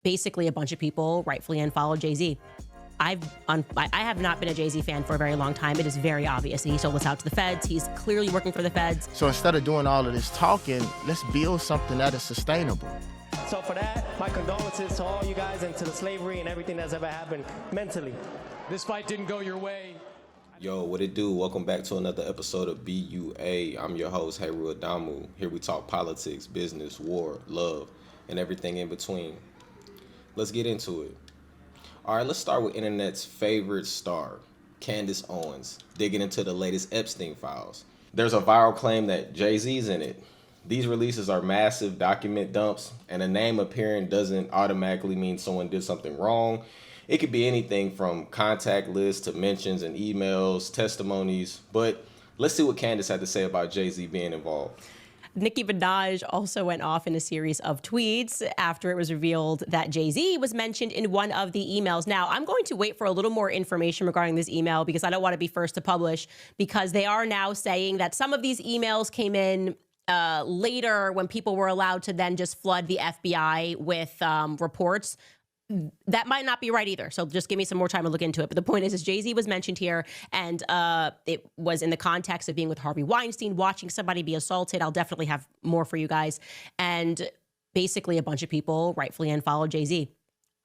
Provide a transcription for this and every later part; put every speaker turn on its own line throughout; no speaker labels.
basically a bunch of people rightfully unfollowed Jay-Z. I have not been a Jay-Z fan for a very long time. It is very obvious. He sold us out to the feds. He's clearly working for the feds.
So instead of doing all of this talking, let's build something that is sustainable.
So for that, my condolences to all you guys and to the slavery and everything that's ever happened mentally.
This fight didn't go your way.
Yo, what it do? Welcome back to another episode of BUA. I'm your host, Heru Adamu. Here we talk politics, business, war, love, and everything in between. Let's get into it. All right, let's start with internet's favorite star, Candace Owens, digging into the latest Epstein files. There's a viral claim that Jay-Z's in it. These releases are massive document dumps, and a name appearing doesn't automatically mean someone did something wrong. It could be anything from contact lists to mentions and emails, testimonies. But let's see what Candace had to say about Jay-Z being involved.
Nicki Minaj also went off in a series of tweets after it was revealed that Jay-Z was mentioned in one of the emails. Now, I'm going to wait for a little more information regarding this email because I don't want to be first to publish, because they are now saying that some of these emails came in later when people were allowed to then just flood the FBI with reports. That might not be right either. So just give me some more time to look into it. But the point is Jay-Z was mentioned here, and it was in the context of being with Harvey Weinstein, watching somebody be assaulted. I'll definitely have more for you guys. And basically a bunch of people rightfully unfollowed Jay-Z.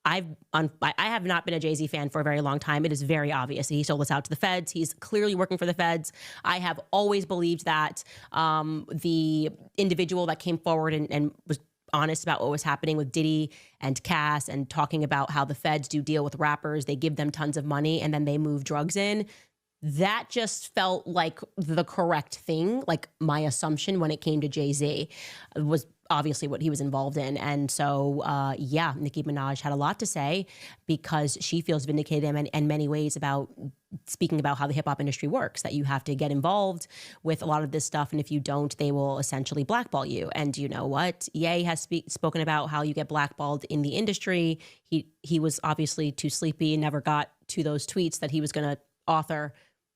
I have not been a Jay-Z fan for a very long time. It is very obvious. He sold us out to the feds. He's clearly working for the feds. I have always believed that the individual that came forward and was honest about what was happening with Diddy and Cass and talking about how the feds do deal with rappers. They give them tons of money and then they move drugs in. That just felt like the correct thing. Like my assumption when it came to Jay-Z was obviously what he was involved in. And so, Nicki Minaj had a lot to say because she feels vindicated in many ways about speaking about how the hip hop industry works, that you have to get involved with a lot of this stuff. And if you don't, they will essentially blackball you. And you know what? Ye has spoken about how you get blackballed in the industry. He was obviously too sleepy and never got to those tweets that he was going to author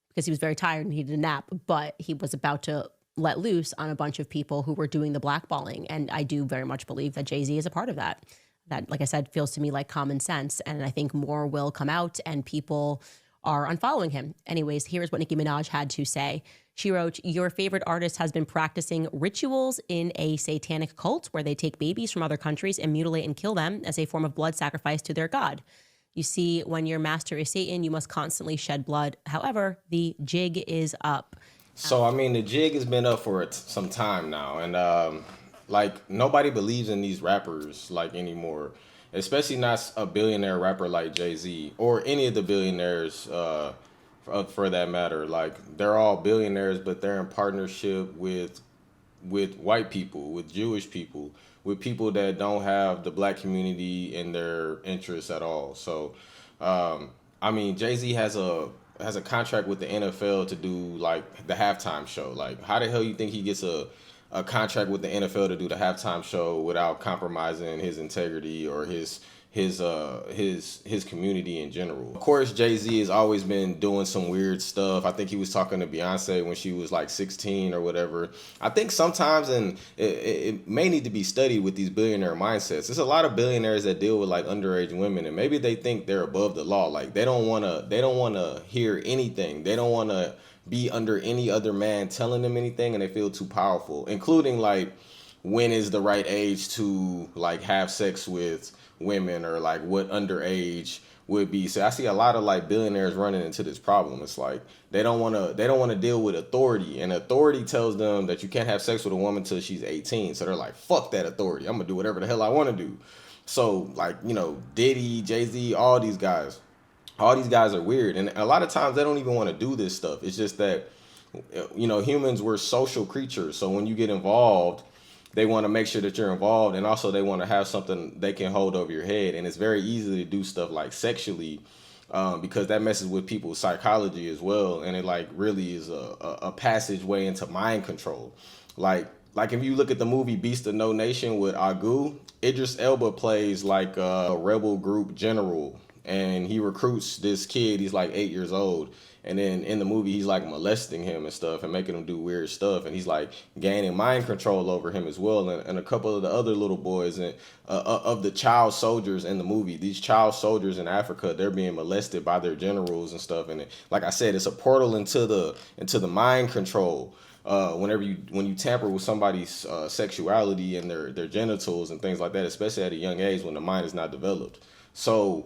because he was very tired and he needed a nap, but he was about to let loose on a bunch of people who were doing the blackballing. And I do very much believe that Jay-Z is a part of that. That, like I said, feels to me like common sense. And I think more will come out and people are unfollowing him. Anyways, here's what Nicki Minaj had to say. She wrote, "Your favorite artist has been practicing rituals in a satanic cult where they take babies from other countries and mutilate and kill them as a form of blood sacrifice to their god. You see, when your master is Satan, you must constantly shed blood. However, the jig is up."
So, I mean, the jig has been up for some time now. And, nobody believes in these rappers, anymore. Especially not a billionaire rapper like Jay-Z or any of the billionaires, for that matter. They're all billionaires, but they're in partnership with white people, with Jewish people, with people that don't have the black community in their interests at all. So, Jay-Z has a contract with the NFL to do the halftime show. How the hell you think he gets a contract with the NFL to do the halftime show without compromising his integrity or his community in general? Of course, Jay-Z has always been doing some weird stuff. I think he was talking to Beyonce when she was 16 or whatever. I think sometimes, and it may need to be studied with these billionaire mindsets. There's a lot of billionaires that deal with underage women, and maybe they think they're above the law. They don't want to hear anything. They don't want to be under any other man telling them anything, and they feel too powerful, including when is the right age to have sex with women, or what underage would be. So I see a lot of billionaires running into this problem. It's they don't want to deal with authority, and authority tells them that you can't have sex with a woman till she's 18. So they're like, fuck that authority. I'm gonna do whatever the hell I want to do. So Diddy, Jay-Z, all these guys are weird, and a lot of times they don't even want to do this stuff. It's just that humans, we're social creatures. So when you get involved, they want to make sure that you're involved, and also they want to have something they can hold over your head. And it's very easy to do stuff sexually, because that messes with people's psychology as well, and it really is a passageway into mind control. If you look at the movie Beast of No Nation with Agu, Idris Elba plays a rebel group general, and he recruits this kid. He's like 8 years old. And then in the movie, he's like molesting him and stuff and making him do weird stuff. And he's like gaining mind control over him as well. And a couple of the other little boys and of the child soldiers in the movie, these child soldiers in Africa, they're being molested by their generals and stuff. And like I said, it's a portal into the mind control. When you tamper with somebody's sexuality and their genitals and things like that, especially at a young age when the mind is not developed. So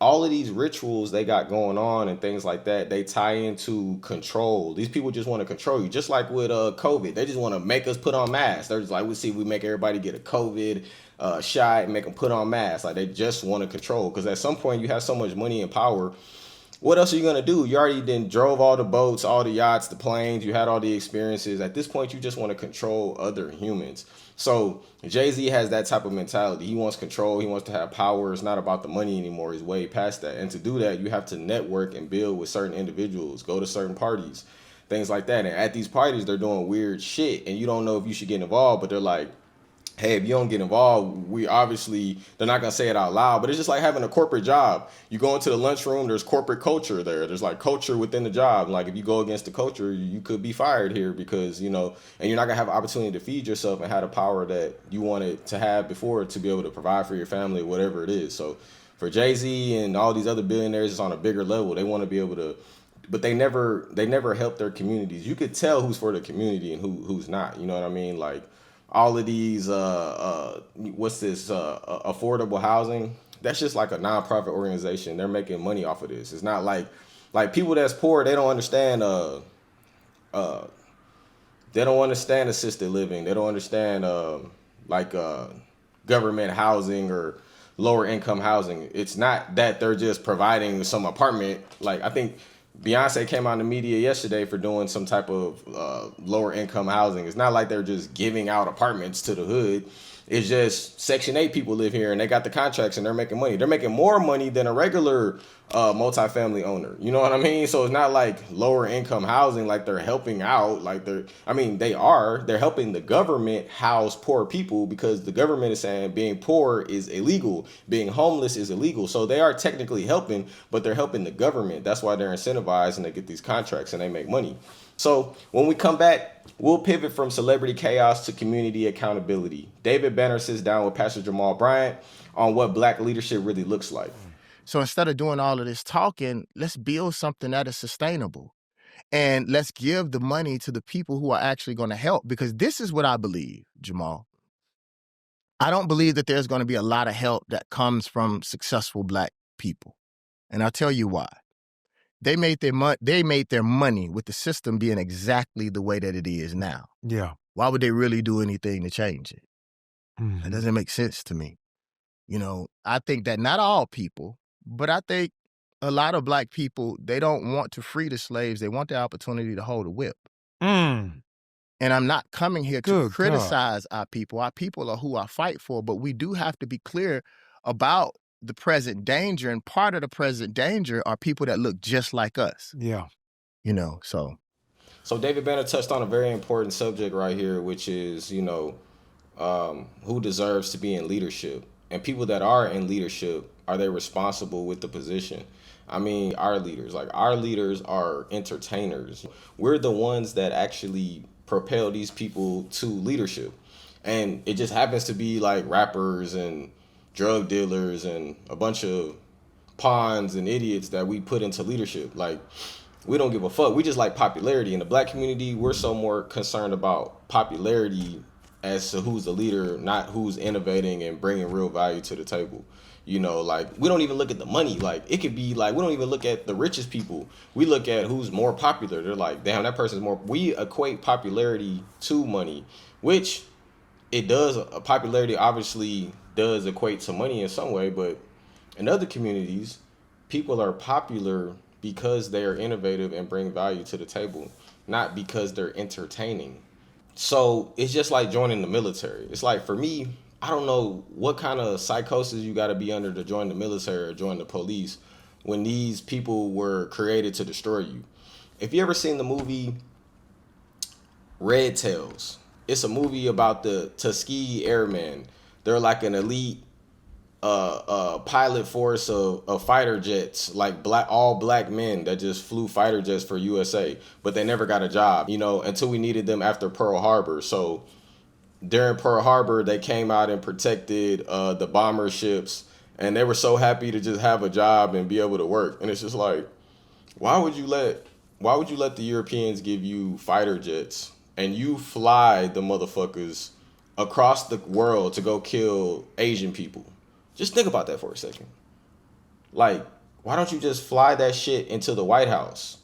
all of these rituals they got going on and things like that, they tie into control. These people just want to control you, just like with COVID. They just want to make us put on masks. They're just like, we make everybody get a COVID shot and make them put on masks. Like, they just want to control, because at some point you have so much money and power. What else are you going to do? You already then drove all the boats, all the yachts, the planes. You had all the experiences. At this point, you just want to control other humans. So Jay-Z has that type of mentality. He wants control. He wants to have power. It's not about the money anymore. He's way past that. And to do that, you have to network and build with certain individuals, go to certain parties, things like that. And at these parties, they're doing weird shit. And you don't know if you should get involved, but they're like, hey, if you don't get involved, they're not going to say it out loud, but it's just like having a corporate job. You go into the lunchroom, there's corporate culture there. There's like culture within the job. Like, if you go against the culture, you could be fired here because, and you're not going to have an opportunity to feed yourself and have the power that you wanted to have before to be able to provide for your family, whatever it is. So for Jay-Z and all these other billionaires, it's on a bigger level. They want to be able to, but they never help their communities. You could tell who's for the community and who's not. You know what I mean? Like, all of these, affordable housing, that's just like a nonprofit organization. They're making money off of this. It's not like people that's poor, they don't understand, assisted living. They don't understand, government housing or lower income housing. It's not that they're just providing some apartment. Like, I think Beyonce came out in the media yesterday for doing some type of lower income housing. It's not like they're just giving out apartments to the hood. It's just Section 8 people live here and they got the contracts and they're making money. They're making more money than a regular multifamily owner. You know what I mean? So it's not like lower income housing, like they're helping out. They're helping the government house poor people, because the government is saying being poor is illegal. Being homeless is illegal. So they are technically helping, but they're helping the government. That's why they're incentivized and they get these contracts and they make money. So when we come back, we'll pivot from celebrity chaos to community accountability. David Banner sits down with Pastor Jamal Bryant on what Black leadership really looks like.
So instead of doing all of this talking, let's build something that is sustainable. And let's give the money to the people who are actually going to help. Because this is what I believe, Jamal. I don't believe that there's going to be a lot of help that comes from successful Black people. And I'll tell you why. They made their money with the system being exactly the way that it is now.
Yeah.
Why would they really do anything to change it?
Mm-hmm.
That doesn't make sense to me. I think that not all people, but I think a lot of Black people, they don't want to free the slaves. They want the opportunity to hold a whip.
Mm.
And I'm not coming here to
Good
criticize our people. Our people are who I fight for, but we do have to be clear about the present danger. And part of the present danger are people that look just like us.
Yeah.
So
David Banner touched on a very important subject right here, which is, who deserves to be in leadership. And people that are in leadership, are they responsible with the position? I mean, our leaders are entertainers. We're the ones that actually propel these people to leadership. And it just happens to be like rappers and drug dealers and a bunch of pawns and idiots that we put into leadership. Like, we don't give a fuck. We just like popularity. In the Black community, we're so more concerned about popularity as to who's the leader, not who's innovating and bringing real value to the table. We don't even look at the money. Like, it could be like, we don't even look at the richest people. We look at who's more popular. They're like, damn, that person's more. We equate popularity to money, which it does. Popularity obviously does equate to money in some way, but in other communities, people are popular because they are innovative and bring value to the table, not because they're entertaining. So it's just like joining the military. It's like, for me, I don't know what kind of psychosis you got to be under to join the military or join the police when these people were created to destroy you. If you ever seen the movie Red Tails, it's a movie about the Tuskegee Airmen. They're like an elite pilot force of fighter jets, like all black men that just flew fighter jets for USA, but they never got a job, until we needed them after Pearl Harbor. So during Pearl Harbor, they came out and protected the bomber ships, and they were so happy to just have a job and be able to work. And it's just like, why would you let the Europeans give you fighter jets and you fly the motherfuckers across the world to go kill Asian people? Just think about that for a second. Like, why don't you just fly that shit into the White House?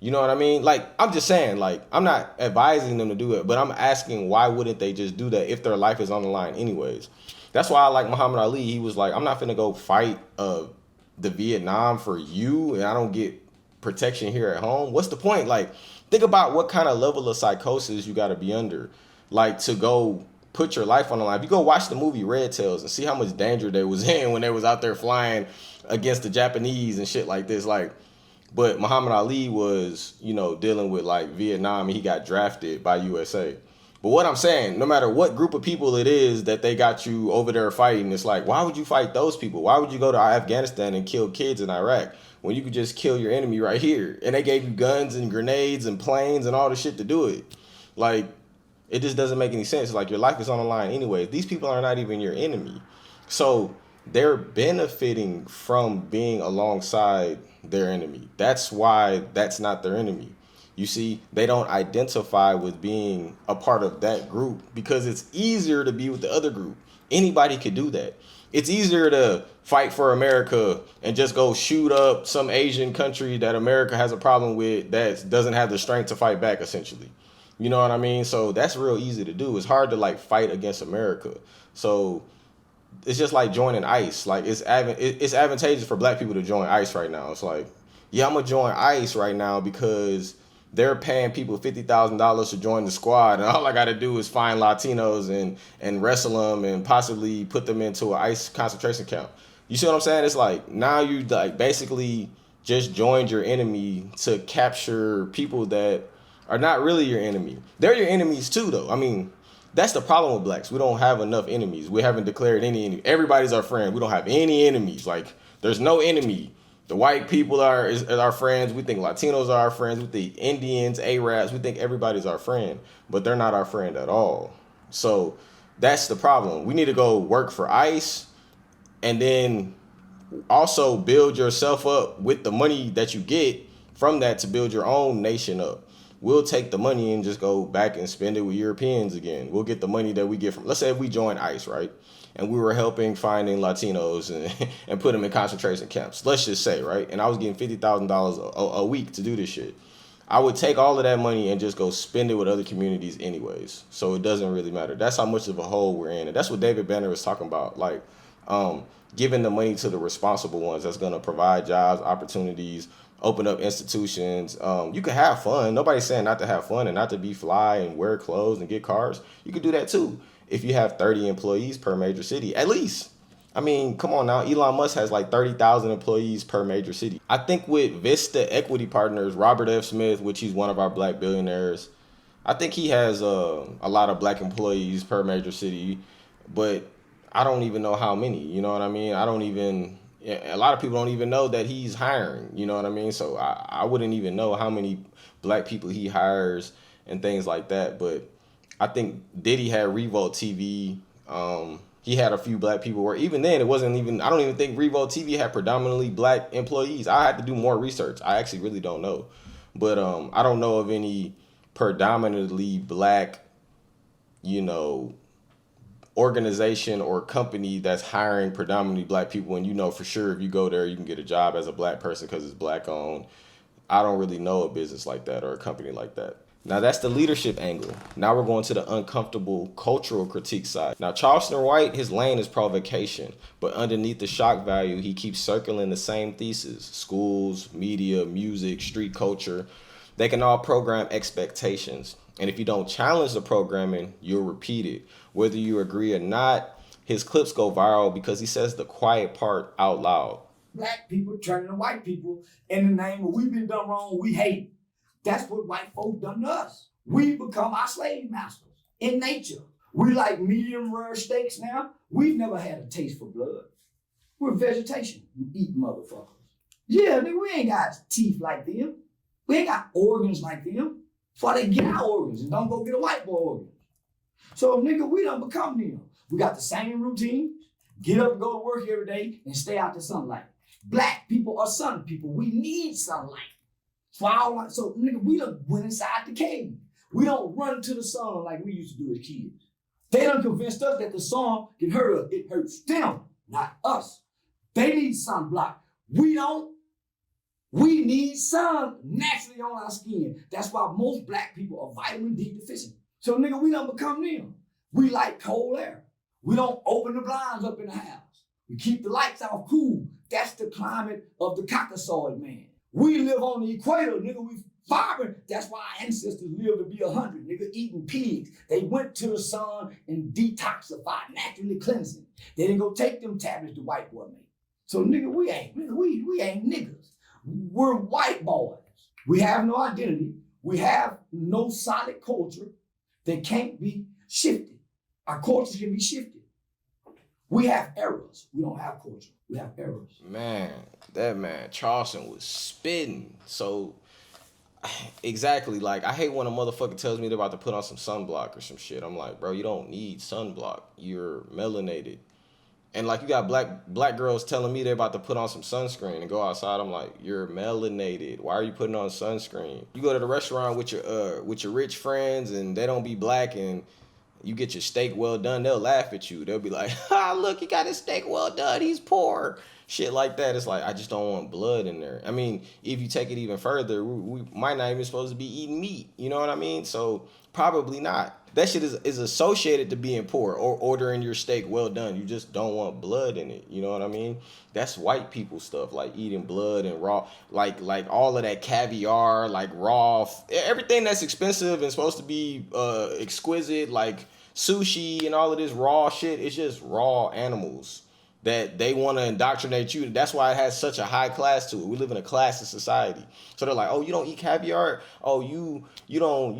You know what I mean? Like, I'm just saying, like, I'm not advising them to do it, but I'm asking, why wouldn't they just do that if their life is on the line anyways? That's why I like Muhammad Ali. He was like, I'm not finna go fight the Vietnam for you, and I don't get protection here at home. What's the point? Like, think about what kind of level of psychosis you got to be under, like, to go put your life on the line. If you go watch the movie Red Tails and see how much danger they was in when they was out there flying against the Japanese and shit like this, like, but Muhammad Ali was, dealing with like Vietnam, and he got drafted by USA. But what I'm saying, no matter what group of people it is that they got you over there fighting, it's like, why would you fight those people? Why would you go to Afghanistan and kill kids in Iraq when you could just kill your enemy right here? And they gave you guns and grenades and planes and all the shit to do it. Like, it just doesn't make any sense. Like, your life is on the line anyway. These people are not even your enemy. So they're benefiting from being alongside their enemy. That's why that's not their enemy. You see, they don't identify with being a part of that group because it's easier to be with the other group. Anybody could do that. It's easier to fight for America and just go shoot up some Asian country that America has a problem with that doesn't have the strength to fight back, essentially. You know what I mean? So that's real easy to do. It's hard to like fight against America. So it's just like joining ICE. Like, it's advantageous for black people to join ICE right now. It's like, yeah, I'm gonna join ICE right now because they're paying people $50,000 to join the squad, and all I got to do is find Latinos and wrestle them and possibly put them into an ICE concentration camp. You see what I'm saying? It's like, now you like basically just joined your enemy to capture people that are not really your enemy. They're your enemies too, though. I mean, that's the problem with blacks. We don't have enough enemies. We haven't declared any enemy. Everybody's our friend. We don't have any enemies. Like, there's no enemy. The white people are our friends. We think Latinos are our friends. We think Indians, Arabs. We think everybody's our friend, but they're not our friend at all. So that's the problem. We need to go work for ICE and then also build yourself up with the money that you get from that to build your own nation up. We'll take the money and just go back and spend it with Europeans again. We'll get the money that we get from, let's say if we join ICE, right? And we were helping finding Latinos and put them in concentration camps. Let's just say, right? And I was getting $50,000 a week to do this shit. I would take all of that money and just go spend it with other communities anyways. So it doesn't really matter. That's how much of a hole we're in. And that's what David Banner was talking about. Like, giving the money to the responsible ones that's going to provide jobs, opportunities, open up institutions. You can have fun. Nobody's saying not to have fun and not to be fly and wear clothes and get cars. You can do that too if you have 30 employees per major city, at least. I mean, come on now. Elon Musk has like 30,000 employees per major city. I think with Vista Equity Partners, Robert F. Smith, which he's one of our black billionaires, I think he has a lot of black employees per major city, but I don't even know how many. You know what I mean? A lot of people don't even know that he's hiring. You know what I mean? So I wouldn't even know how many black people he hires and things like that. But I think Diddy had Revolt TV. He had a few black people where even then it wasn't even, I don't even think Revolt TV had predominantly black employees. I had to do more research. I actually really don't know. But I don't know of any predominantly black, organization or company that's hiring predominantly black people. And for sure if you go there, you can get a job as a black person because it's black owned. I don't really know a business like that or a company like that. Now that's the leadership angle. Now we're going to the uncomfortable cultural critique side. Now Charleston White, his lane is provocation, but underneath the shock value, he keeps circling the same thesis. Schools, media, music, street culture, they can all program expectations. And if you don't challenge the programming, you'll repeat it. Whether you agree or not, his clips go viral because he says the quiet part out loud.
Black people turning to white people in the name of we've been done wrong, we hate. That's what white folk done to us. We become our slave masters in nature. We like medium rare steaks now. We've never had a taste for blood. We're vegetation. We eat motherfuckers. Yeah, nigga, we ain't got teeth like them. We ain't got organs like them. That's why they get our organs and don't go get a white boy organ. So, nigga, we done become them. We got the same routine. Get up and go to work every day and stay out the sunlight. Black people are sun people. We need sunlight. So, nigga, we done went inside the cave. We don't run to the sun like we used to do as kids. They done convinced us that the sun can hurt us. It hurts them, not us. They need sunblock. We don't. We need sun naturally on our skin. That's why most black people are vitamin D deficient. So, nigga, we done become them. We like cold air. We don't open the blinds up in the house. We keep the lights off cool. That's the climate of the Caucasoid man. We live on the equator, nigga. We vibrant. That's why our ancestors lived to be 100, nigga, eating pigs. They went to the sun and detoxified, naturally cleansing. They didn't go take them tablets the white boy made. So, nigga, we ain't niggas. We're white boys. We have no identity. We have no solid culture that can't be shifted. Our culture can be shifted. We have errors. We don't have culture. We have errors.
Man, that man, Charleston was spitting. So, exactly, like, I hate when a motherfucker tells me they're about to put on some sunblock or some shit. I'm like, bro, you don't need sunblock. You're melanated. And like you got black girls telling me they're about to put on some sunscreen and go outside. I'm like, you're melanated. Why are you putting on sunscreen? You go to the restaurant with your rich friends and they don't be black and you get your steak well done, they'll laugh at you. They'll be like, ah, look, he got his steak well done. He's poor. Shit like that. It's like, I just don't want blood in there. I mean, if you take it even further, we might not even supposed to be eating meat. You know what I mean? So probably not. That shit is associated to being poor or ordering your steak well done. You just don't want blood in it. You know what I mean? That's white people stuff, like eating blood and raw, like all of that caviar, like raw, everything that's expensive and supposed to be exquisite, like sushi and all of this raw shit. It's just raw animals that they want to indoctrinate you. That's why it has such a high class to it. We live in a classist society. So they're like, oh, you don't eat caviar? Oh, you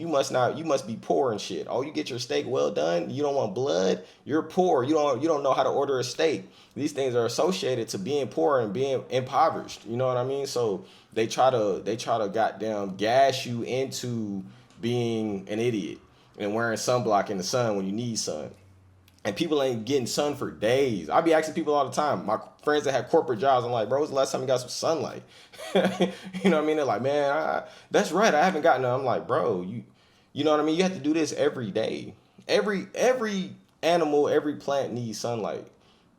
must be poor and shit. Oh, you get your steak well done? You don't want blood? You're poor. You don't know how to order a steak. These things are associated to being poor and being impoverished. You know what I mean? So they try to goddamn gas you into being an idiot and wearing sunblock in the sun when you need sun. And people ain't getting sun for days. I be asking people all the time. My friends that have corporate jobs, I'm like, bro, when's the last time you got some sunlight? You know what I mean? They're like, man, that's right. I haven't gotten none. I'm like, bro, you know what I mean? You have to do this every day. Every animal, every plant needs sunlight.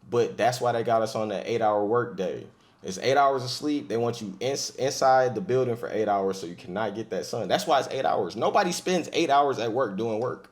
But that's why they got us on that 8-hour work day. It's 8 hours of sleep. They want you inside the building for 8 hours so you cannot get that sun. That's why it's 8 hours. Nobody spends 8 hours at work doing work.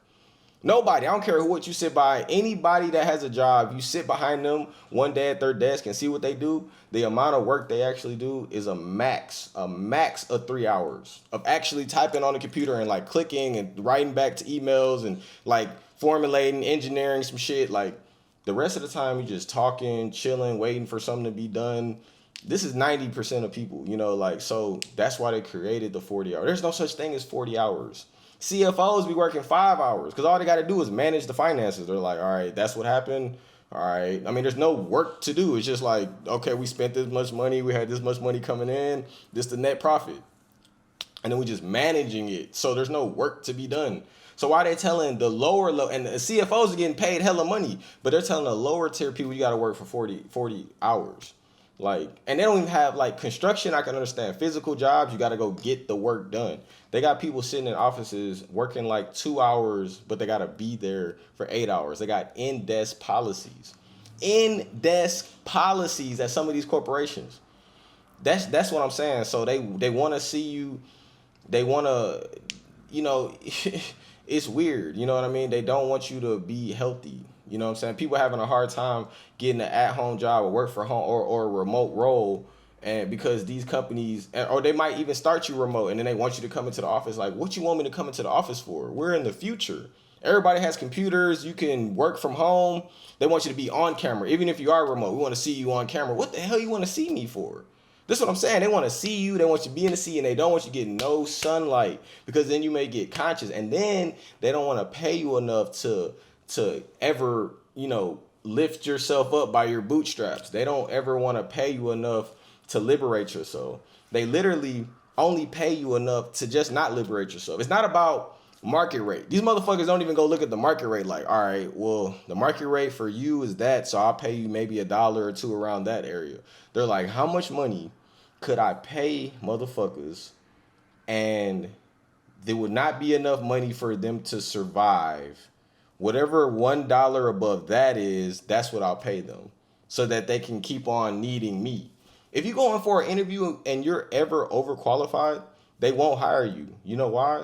Nobody. I don't care what you sit by. Anybody that has a job, you sit behind them one day at their desk and see what they do. The amount of work they actually do is a max of 3 hours of actually typing on the computer and like clicking and writing back to emails and like formulating, engineering some shit. Like the rest of the time, you just talking, chilling, waiting for something to be done. This is 90% of people, you know, like, so that's why they created the 40 hours. There's no such thing as 40 hours. CFOs be working 5 hours because all they got to do is manage the finances. They're like, all right, that's what happened. All right. I mean, there's no work to do. It's just like, okay, we spent this much money. We had this much money coming in. This the net profit. And then we just managing it. So there's no work to be done. So why they telling the lower, and the CFOs are getting paid hella money, but they're telling the lower tier people you got to work for 40 hours. Like, and they don't even have like construction. I can understand physical jobs. You got to go get the work done. They got people sitting in offices working like 2 hours, but they got to be there for 8 hours. They got in-desk policies at some of these corporations. That's what I'm saying. So they want to see you. They want to, you know, it's weird. You know what I mean? They don't want you to be healthy. You know what I'm saying? People having a hard time getting an at-home job or work from home or a remote role, and because these companies, or they might even start you remote and then they want you to come into the office. Like, what you want me to come into the office for? We're in the future. Everybody has computers. You can work from home. They want you to be on camera. Even if you are remote, we want to see you on camera. What the hell you want to see me for? This is what I'm saying. They want to see you. They want you to be in the sea, and they don't want you getting no sunlight because then you may get conscious. And then they don't want to pay you enough to ever, you know, lift yourself up by your bootstraps. They don't ever want to pay you enough to liberate yourself. They literally only pay you enough to just not liberate yourself. It's not about market rate. These motherfuckers don't even go look at the market rate like, all right, well, the market rate for you is that, so I'll pay you maybe $1 or $2 around that area. They're like, how much money could I pay motherfuckers and there would not be enough money for them to survive? Whatever $1 above that is, that's what I'll pay them so that they can keep on needing me. If you go in for an interview and you're ever overqualified, they won't hire you. You know why?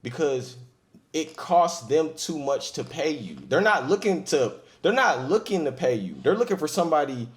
Because it costs them too much to pay you. They're not looking to pay you. They're looking for somebody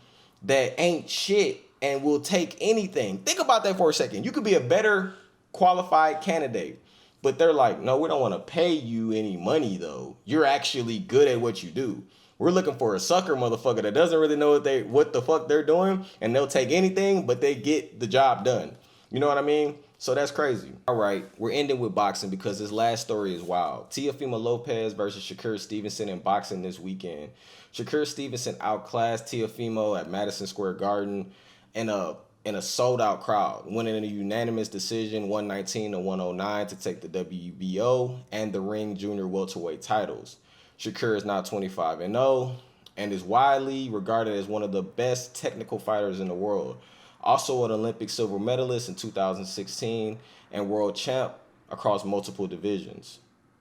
that ain't shit and will take anything. Think about that for a second. You could be a better qualified candidate, but they're like, no, we don't want to pay you any money though. You're actually good at what you do. We're looking for a sucker motherfucker that doesn't really know what the fuck they're doing, and they'll take anything, but they get the job done. You know what I mean? So that's crazy. All right, we're ending with boxing because this last story is wild. Teofimo Lopez versus Shakur Stevenson in boxing this weekend. Shakur Stevenson outclassed Teofimo at Madison Square Garden in a sold-out crowd, winning in a unanimous decision 119-109 to take the WBO and the Ring Junior welterweight titles. Shakur is now 25-0 and is widely regarded as one of the best technical fighters in the world. Also an Olympic silver medalist in 2016 and world champ across multiple divisions.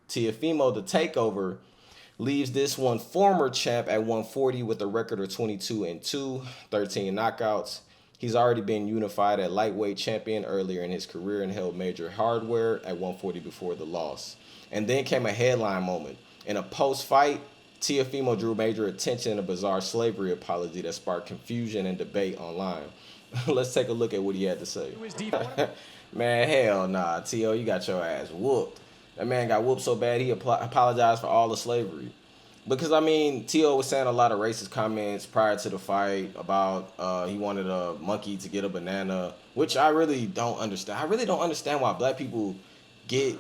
Teofimo, the takeover, leaves this one former champ at 140 with a record of 22-2, 13 knockouts. He's already been unified at lightweight champion earlier in his career and held major hardware at 140 before the loss. And then came a headline moment. In a post-fight, Teofimo drew major attention in a bizarre slavery apology that sparked confusion and debate online. Let's take a look at what he had to say. Man, hell nah, T.O., you got your ass whooped. That man got whooped so bad he apologized for all the slavery. Because, I mean, T.O. was saying a lot of racist comments prior to the fight about he wanted a monkey to get a banana, which I really don't understand. I really don't understand why black people get,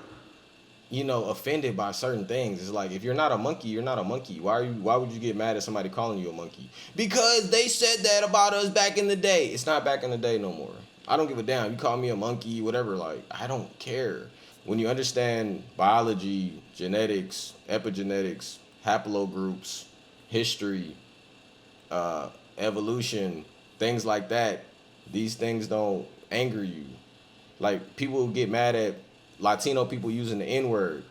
offended by certain things. It's like, if you're not a monkey, you're not a monkey. Why would you get mad at somebody calling you a monkey? Because they said that about us back in the day. It's not back in the day no more. I don't give a damn. You call me a monkey, whatever, like, I don't care. When you understand biology, genetics, epigenetics, haplogroups, history, evolution, things like that, these things don't anger you. Like, people get mad at Latino people using the N-word.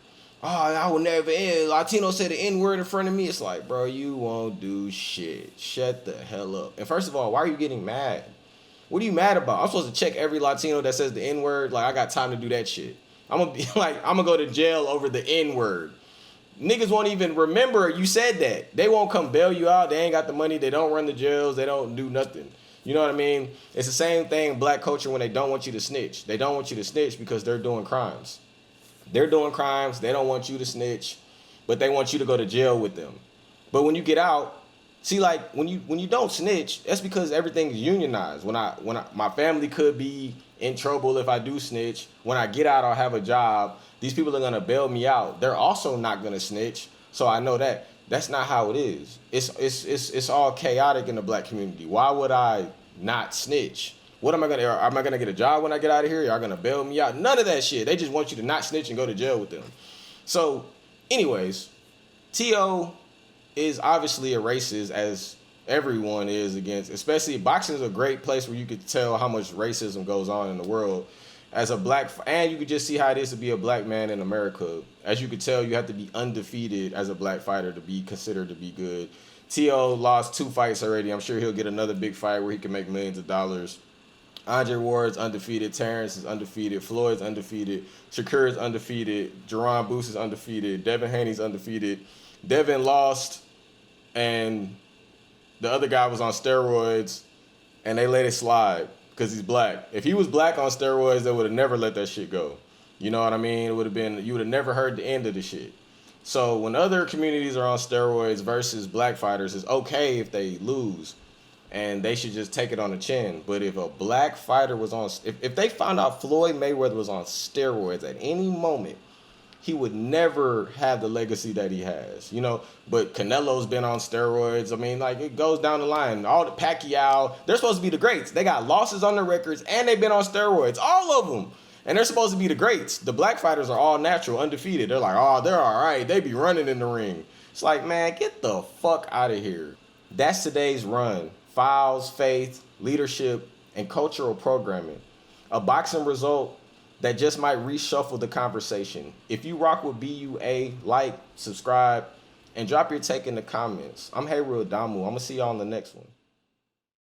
Oh, I will never, Latino said the N-word in front of me. It's like, bro, you won't do shit. Shut the hell up. And first of all, why are you getting mad? What are you mad about? I'm supposed to check every Latino that says the N-word. Like, I got time to do that shit. I'm gonna go to jail over the N-word. Niggas won't even remember you said that. They won't come bail you out. They ain't got the money. They don't run the jails. They don't do nothing. You know what I mean? It's the same thing, black culture, when they don't want you to snitch. They don't want you to snitch because they're doing crimes. They're doing crimes. They don't want you to snitch, but they want you to go to jail with them. But when you get out, see, like, when you don't snitch, that's because everything is unionized. My family could be in trouble if I do snitch. When I get out, I'll have a job. These people are gonna bail me out. They're also not gonna snitch. So I know that. That's not how it is. It's all chaotic in the black community. Why would I not snitch? Am I gonna get a job when I get out of here? Y'all gonna bail me out? None of that shit. They just want you to not snitch and go to jail with them. So, anyways, T.O. is obviously a racist, as everyone is against, especially boxing is a great place where you could tell how much racism goes on in the world. As a black, and you could just see how it is to be a black man in America. As you could tell, you have to be undefeated as a black fighter to be considered to be good. T.O. lost 2 fights already. I'm sure he'll get another big fight where he can make millions of dollars. Andre Ward's undefeated. Terrence is undefeated. Floyd's undefeated. Shakur is undefeated. Jerron Booth is undefeated. Devin Haney's undefeated. Devin lost, and the other guy was on steroids, and they let it slide because he's black. If he was black on steroids, they would have never let that shit go. You know what I mean? You would have never heard the end of the shit. So when other communities are on steroids versus black fighters, it's okay if they lose, and they should just take it on the chin. But if a black fighter was on, if they found out Floyd Mayweather was on steroids at any moment, he would never have the legacy that he has, you know. But Canelo's been on steroids. I mean, like, it goes down the line. All the Pacquiao, they're supposed to be the greats. They got losses on their records, and they've been on steroids, all of them. And they're supposed to be the greats. The black fighters are all natural, undefeated. They're like, oh, they're all right. They be running in the ring. It's like, man, get the fuck out of here. That's today's run. Fouls, faith, leadership, and cultural programming. A boxing result that just might reshuffle the conversation. If you rock with BUA, like, subscribe, and drop your take in the comments. I'm Hayru Adamu. I'm going to see y'all on the next one.